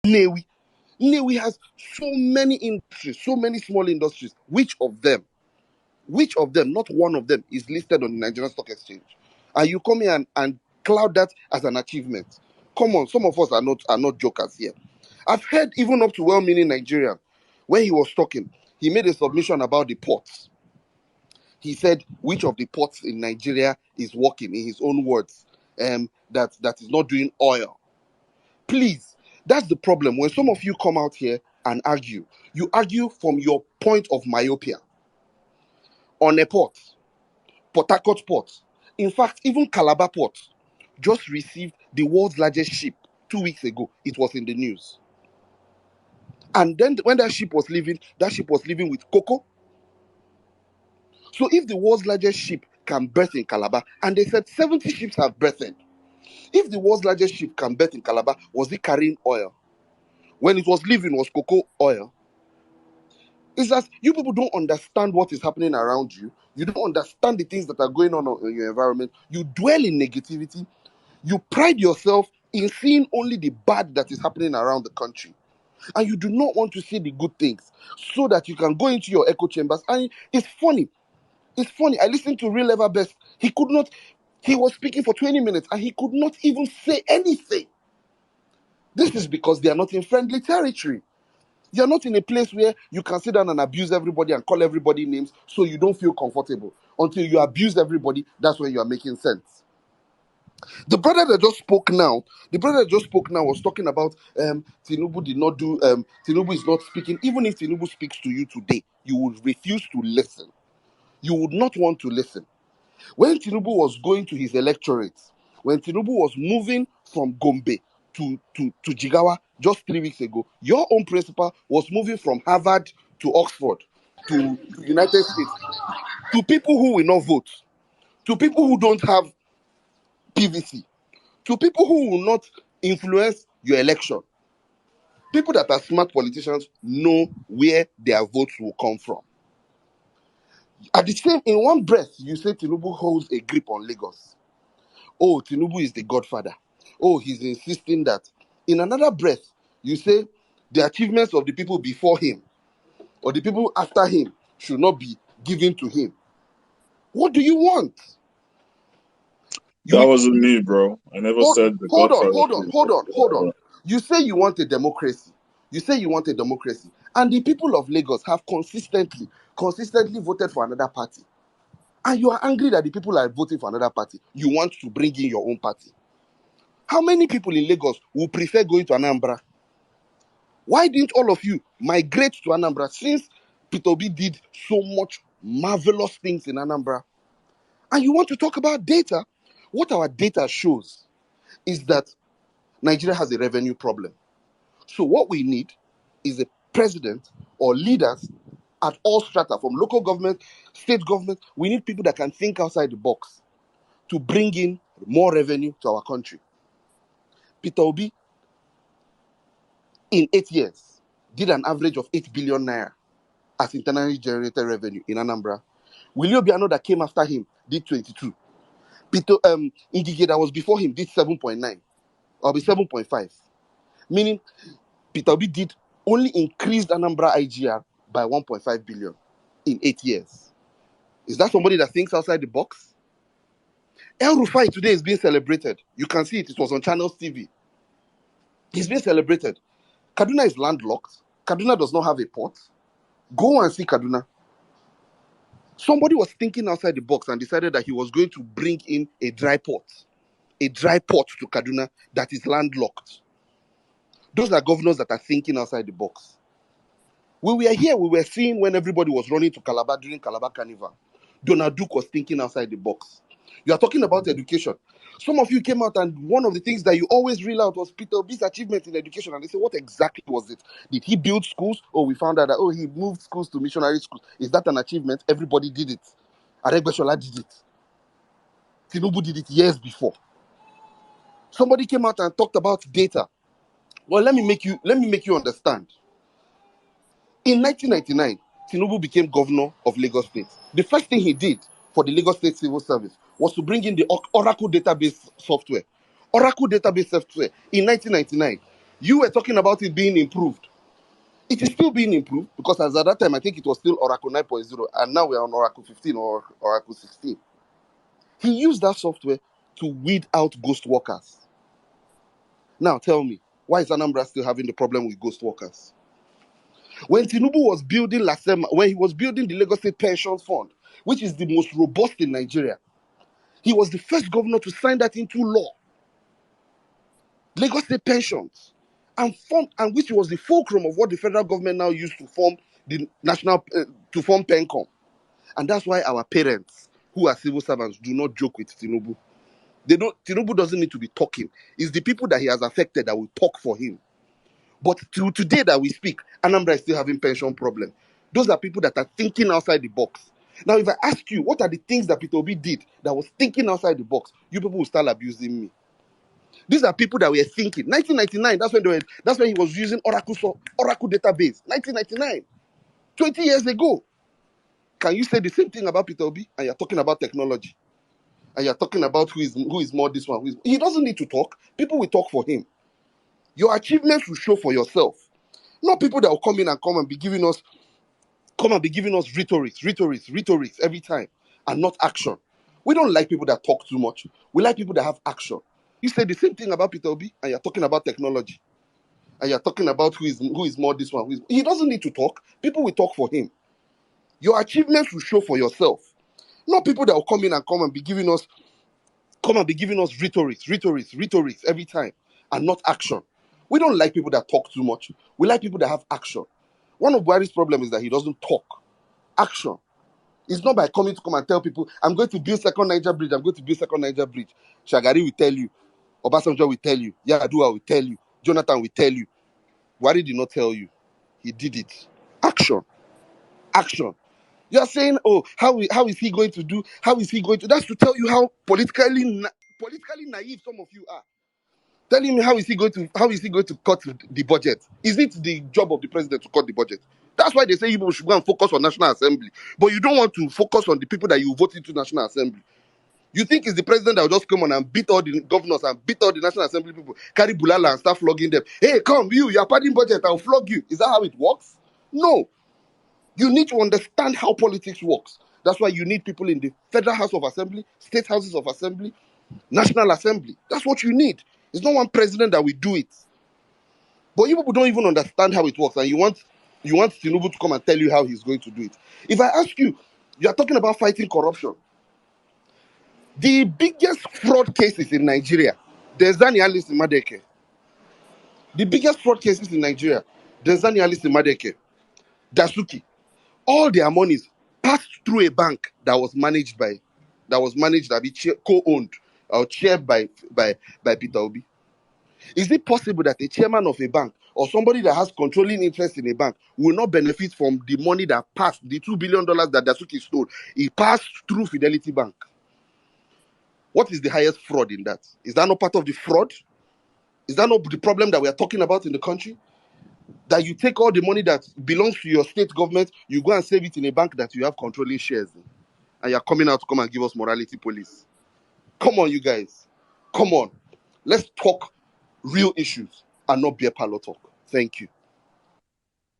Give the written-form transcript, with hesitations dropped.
Nnewi. Nnewi has so many industries, so many small industries. Which of them, not one of them, is listed on the Nigerian Stock Exchange? And you come here and cloud that as an achievement. Come on, some of us are not jokers here. I've heard even up to well-meaning Nigerian, when he was talking, he made a submission about the ports. He said which of the ports in Nigeria is working, in his own words, that is not doing oil. Please, that's the problem. When some of you come out here and argue, you argue from your point of myopia. On a port, Port Harcourt port, in fact, even Calabar port, just received the world's largest ship 2 weeks ago. It was in the news. And then when that ship was leaving with cocoa. So if the world's largest ship can berth in Calabar, and they said 70 ships have berthed, if the world's largest ship can berth in Calabar, was it carrying oil? When it was leaving, was cocoa oil? It's that you people don't understand what is happening around you. You don't understand the things that are going on in your environment. You dwell in negativity. You pride yourself in seeing only the bad that is happening around the country. And you do not want to see the good things so that you can go into your echo chambers. And it's funny. It's funny. I listened to Real Ever Best. He was speaking for 20 minutes and he could not even say anything. This is because they are not in friendly territory. They are not in a place where you can sit down and abuse everybody and call everybody names so you don't feel comfortable. Until you abuse everybody, that's when you are making sense. The brother that just spoke now was talking about Tinubu did not do, Tinubu is not speaking. Even if Tinubu speaks to you today, you would refuse to listen. You would not want to listen. When Tinubu was going to his electorate, when Tinubu was moving from Gombe to Jigawa just 3 weeks ago, your own principal was moving from Harvard to Oxford to United States, to people who will not vote, to people who don't have PVC, to people who will not influence your election. People that are smart politicians know where their votes will come from. In one breath, you say Tinubu holds a grip on Lagos. Oh, Tinubu is the godfather. Oh, he's insisting that. In another breath, you say the achievements of the people before him or the people after him should not be given to him. What do you want? That wasn't me, bro. I never said the godfather. Hold on. You say you want a democracy. And the people of Lagos have consistently voted for another party. And you are angry that the people are voting for another party. You want to bring in your own party. How many people in Lagos would prefer going to Anambra? Why didn't all of you migrate to Anambra since Peter Obi did so much marvelous things in Anambra? And you want to talk about data? What our data shows is that Nigeria has a revenue problem. So what we need is a president or leaders at all strata, from local government, state government. We need people that can think outside the box to bring in more revenue to our country. Peter Obi, in 8 years, did an average of 8 billion naira as internally generated revenue in Anambra. Willie Obiano that came after him did 22. Peter Ngige that was before him did 7.9 or 7.5. Meaning Peter Obi did only increased Anambra IGR by 1.5 billion in 8 years. Is that somebody that thinks outside the box? El Rufai today is being celebrated. You can see it. It was on Channels TV. He's being celebrated. Kaduna is landlocked. Kaduna does not have a port. Go and see Kaduna. Somebody was thinking outside the box and decided that he was going to bring in a dry port to Kaduna that is landlocked. Those are governors that are thinking outside the box. We were here, we were seeing when everybody was running to Calabar during Calabar Carnival. Donald Duke was thinking outside the box. You are talking about education. Some of you came out and one of the things that you always reel out was Peter Obi's achievement in education. And they say, what exactly was it? Did he build schools? Oh, we found out that, he moved schools to missionary schools. Is that an achievement? Everybody did it. Aregbesola did it. Tinubu did it years before. Somebody came out and talked about data. Well, let me make you understand. In 1999, Tinubu became governor of Lagos State. The first thing he did for the Lagos State Civil Service was to bring in the Oracle database software. Oracle database software in 1999. You were talking about it being improved. It is still being improved because as at that time, I think it was still Oracle 9.0, and now we're on Oracle 15 or Oracle 16. He used that software to weed out ghost workers. Now tell me, why is Anambra still having the problem with ghost workers? When Tinubu was building LASEMA, when he was building the Lagos State Pension Fund, which is the most robust in Nigeria, he was the first governor to sign that into law. Lagos State Pensions, and which was the fulcrum of what the federal government now used to form the to form PENCOM. And that's why our parents, who are civil servants, do not joke with Tinubu. Tinubu doesn't need to be talking. It's the people that he has affected that will talk for him. But till today that we speak, Anambra is still having pension problem. Those are people that are thinking outside the box. Now, if I ask you, what are the things that Peter Obi did that was thinking outside the box, you people will start abusing me. These are people that were thinking. 1999, that's when he was using Oracle database. 1999, 20 years ago. Can you say the same thing about Peter Obi? And you're talking about technology. And you're talking about who is more this one. He doesn't need to talk. People will talk for him. Your achievements will show for yourself. Not people that will come and be giving us rhetorics every time and not action. We don't like people that talk too much. We like people that have action. You say the same thing about Peter Obi and you're talking about technology. And you're talking about who is more this one. He doesn't need to talk. People will talk for him. Your achievements will show for yourself. Not people that will come and be giving us rhetorics every time and not action. We don't like people that talk too much. We like people that have action. One of Buhari's problems is that he doesn't talk. Action. It's not by coming to come and tell people, I'm going to build second Niger Bridge. Shagari will tell you. Obasanjo will tell you. Yar'Adua will tell you. Jonathan will tell you. Buhari did not tell you. He did it. Action. You're saying, oh, how is he going to do? How is he going to? That's to tell you how politically naive some of you are. Telling me how is he going to cut the budget? Is it the job of the president to cut the budget? That's why they say you should go and focus on National Assembly. But you don't want to focus on the people that you vote into National Assembly. You think it's the president that will just come on and beat all the governors and beat all the National Assembly people, carry bulala and start flogging them. Hey, come, you're padding budget, I'll flog you. Is that how it works? No. You need to understand how politics works. That's why you need people in the Federal House of Assembly, State Houses of Assembly, National Assembly. That's what you need. It's not one president that will do it. But you people don't even understand how it works, and you want Tinubu to come and tell you how he's going to do it. If I ask you, you are talking about fighting corruption. The biggest fraud cases in Nigeria, Dezani Alice Madeke. The biggest fraud cases in Nigeria, Dezani Alice Madeke, Dasuki. All their monies passed through a bank that was managed, co-owned or chaired by Peter Obi. Is it possible that a chairman of a bank or somebody that has controlling interest in a bank will not benefit from the money that passed, the $2 billion that Dasuki stole? It passed through Fidelity Bank. What is the highest fraud in that? Is that not part of the fraud? Is that not the problem that we are talking about in the country? That you take all the money that belongs to your state government, you go and save it in a bank that you have controlling shares in, and you're coming out to come and give us morality police. Come on, you guys. Come on. Let's talk real issues and not beer parlor talk. Thank you.